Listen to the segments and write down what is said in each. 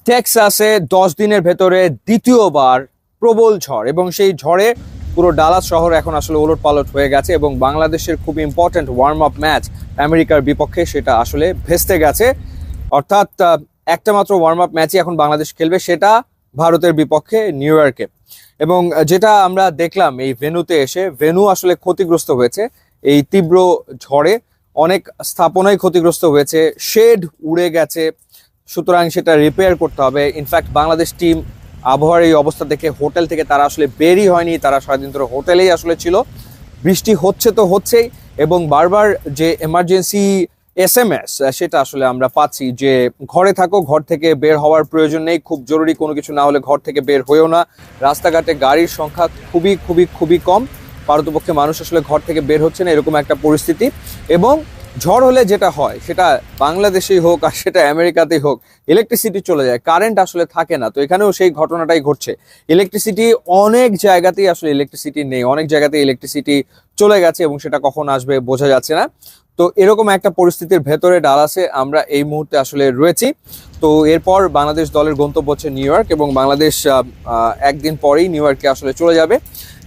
টেক্সাসে 10 দিনের ভেতরে দ্বিতীয়বার প্রবল ঝড়, এবং সেই ঝড়ে পুরো ডালাস শহর এখন আসলে ওলটপালট হয়ে গেছে এবং বাংলাদেশের খুব ইম্পর্ট্যান্ট ওয়ার্ম আপ ম্যাচ আমেরিকার বিপক্ষে সেটা আসলে ভেস্তে গেছে। অর্থাৎ একটা মাত্র ওয়ার্ম আপ ম্যাচই এখন বাংলাদেশ খেলবে, সেটা ভারতের বিপক্ষে নিউ ইয়র্কে। এবং যেটা আমরা দেখলাম এই ভেন্যুতে এসে, ভেন্যু আসলে ক্ষতিগ্রস্ত হয়েছে এই তীব্র ঝড়ে, অনেক স্থাপনাই ক্ষতিগ্রস্ত হয়েছে, শেড উড়ে গেছে, সুতরাং সেটা রিপেয়ার করতে হবে। ইনফ্যাক্ট বাংলাদেশ টিম আবহাওয়ার এই অবস্থা দেখে হোটেল থেকে তারা আসলে বেরই হয়নি, তারা সারাদিন ধরে হোটেলেই আসলে ছিল। বৃষ্টি হচ্ছে তো হচ্ছেই, এবং বারবার যে এমার্জেন্সি SMS সেটা আসলে আমরা পাচ্ছি যে ঘরে থাকো, ঘর থেকে বের হওয়ার প্রয়োজন নেই, খুব জরুরি কোনো কিছু না হলে ঘর থেকে বের হয়েও না। রাস্তাঘাটে গাড়ির সংখ্যা খুবই খুবই খুবই কম, পারতপক্ষে মানুষ আসলে ঘর থেকে বের হচ্ছে না, এরকম একটা পরিস্থিতি। এবং ঝড় হলে যেটা হয়, সেটা বাংলাদেশেই হোক আর সেটা আমেরিকাতেই হোক, ইলেকট্রিসিটি চলে যায়, কারেন্ট আসলে থাকে না। তো এখানেও সেই ঘটনাটাই ঘটছে। ইলেকট্রিসিটি অনেক জায়গাতেই আসলে ইলেকট্রিসিটি নেই, অনেক জায়গাতেই ইলেকট্রিসিটি চলে গেছে এবং সেটা কখন আসবে বোঝা যাচ্ছে না। তো এরকম একটা পরিস্থিতির ভেতরে ডালাসে আমরা এই মুহূর্তে আসলে রয়েছি। তো এরপর বাংলাদেশ দলের গন্তব্য হচ্ছে নিউ ইয়র্ক, এবং বাংলাদেশ একদিন পরেই নিউ ইয়র্কে আসলে চলে যাবে।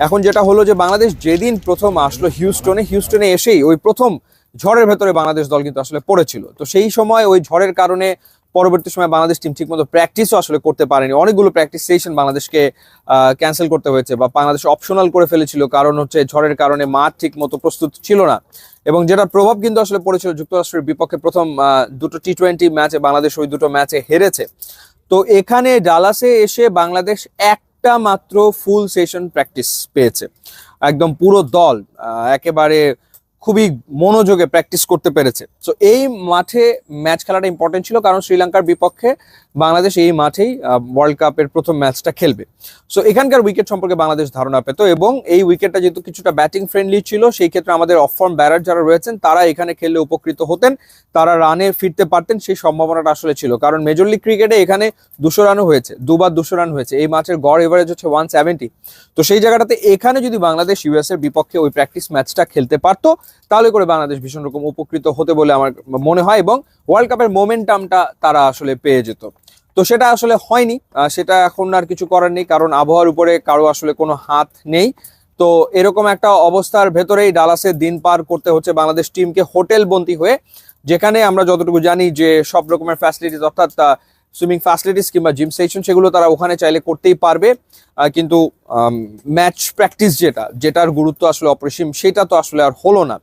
এখন যেটা হলো যে বাংলাদেশ যেদিন প্রথম আসলো হিউস্টনে এসেই ওই প্রথম ঝড়ের ভেতরে বাংলাদেশ দল কিন্তু আসলে পড়েছিল। তো সেই সময় ওই ঝড়ের কারণে পরবর্তী সময় বাংলাদেশ টিম ঠিকমতো প্র্যাকটিসও আসলে করতে পারেনি, অনেকগুলো প্র্যাকটিস সেশন বাংলাদেশকে ক্যান্সেল করতে হয়েছে বা বাংলাদেশ অপশনাল করে ফেলেছিল, কারণ হচ্ছে ঝড়ের কারণে মাঠ ঠিক মতো প্রস্তুত ছিল না। এবং যেটা প্রভাব কিন্তু আসলে পড়েছিল যুক্তরাষ্ট্রের বিপক্ষে প্রথম দুটো T20 ম্যাচে, বাংলাদেশ ওই দুটো ম্যাচে হেরেছে। তো এখানে ডালাসে এসে বাংলাদেশ একটা মাত্র ফুল সেশন প্র্যাকটিস পেয়েছে, একদম পুরো দল একেবারে খুবই মনোযোগে প্র্যাকটিস করতে পেরেছে। তো এই মাঠে ম্যাচ খেলাটা ইম্পর্টেন্ট ছিল, কারণ শ্রীলঙ্কার বিপক্ষে বাংলাদেশ এই মাঠেই ওয়ার্ল্ড কাপের প্রথম ম্যাচটা খেলবে। সো এখানকার উইকেট সম্পর্কে বাংলাদেশ ধারণা পেত, এবং এই উইকেটটা যেহেতু কিছুটা ব্যাটিং ফ্রেন্ডলি ছিল, সেই ক্ষেত্রে আমাদের অফ ফর্ম ব্যাটার যারা রয়েছেন তারা এখানে খেললে উপকৃত হতেন, তারা রানে ফিরতে পারতেন, সেই সম্ভাবনাটা আসলে ছিল। কারণ মেজর লিগ ক্রিকেটে এখানে 200 রানও হয়েছে, দুবার 200 রান হয়েছে, এই ম্যাচের গড় এভারেজ হচ্ছে 170। তো সেই জায়গাটাতে এখানে যদি বাংলাদেশ US এর বিপক্ষে ওই প্র্যাকটিস ম্যাচটা খেলতে পারতো, তাহলে করে বাংলাদেশ ভীষণ রকম উপকৃত হতে বলে আমার মনে হয়, এবং ওয়ার্ল্ড কাপের মোমেন্টামটা তারা আসলে পেয়ে যেত। তো সেটা আসলে হয়নি, সেটা এখন আর কিছু করার নেই, কারণ আবহাওয়ার উপরে কারো আসলে কোনো হাত নেই। তো এরকম একটা অবস্থার ভেতরেই ডালাসে দিন পার করতে হচ্ছে বাংলাদেশ টিমকে হোটেল বন্দী হয়ে, যেখানে আমরা যতটুকু জানি যে সব রকমের ফ্যাসিলিটিস, অর্থাৎ সুইমিং ফ্যাসিলিটিস কিংবা জিম সেকশন, সেগুলো তারা ওখানে চাইলে করতেই পারবে, কিন্তু ম্যাচ প্র্যাকটিস যেটার গুরুত্ব আসলে অপরিসীম, সেটা তো আসলে আর হলো না।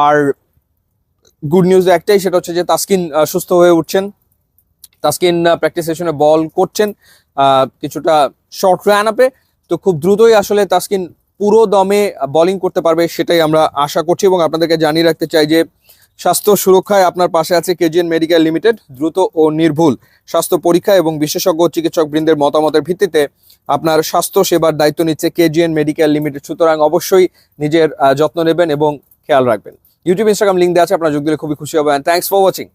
আর গুড নিউজ একটাই, সেটা হচ্ছে যে তাসকিন সুস্থ হয়ে উঠছেন, তাসকিন প্র্যাকটিস সেশনে বল করছেন কিছুটা শর্ট রান আপে। তো খুব দ্রুতই আসলে তাসকিন পুরো দমে বোলিং করতে পারবে, সেটাই আমরা আশা করছি। এবং আপনাদেরকে জানিয়ে রাখতে চাই যে স্বাস্থ্য সুরক্ষায় আপনার পাশে আছে KGN মেডিকেল লিমিটেড। দ্রুত ও নির্ভুল স্বাস্থ্য পরীক্ষা এবং বিশেষজ্ঞ চিকিৎসক বৃন্দের মতামতের ভিত্তিতে আপনার স্বাস্থ্য সেবার দায়িত্ব নিচ্ছে KGN মেডিকেল লিমিটেড। সুতরাং অবশ্যই নিজের যত্ন নেবেন এবং খেয়াল রাখবেন। ইউটিউব, ইনস্টাগ্রাম লিঙ্ক দেওয়া আছে, আপনারা যোগ দিলে খুবই খুশি হবেন। Thanks for watching.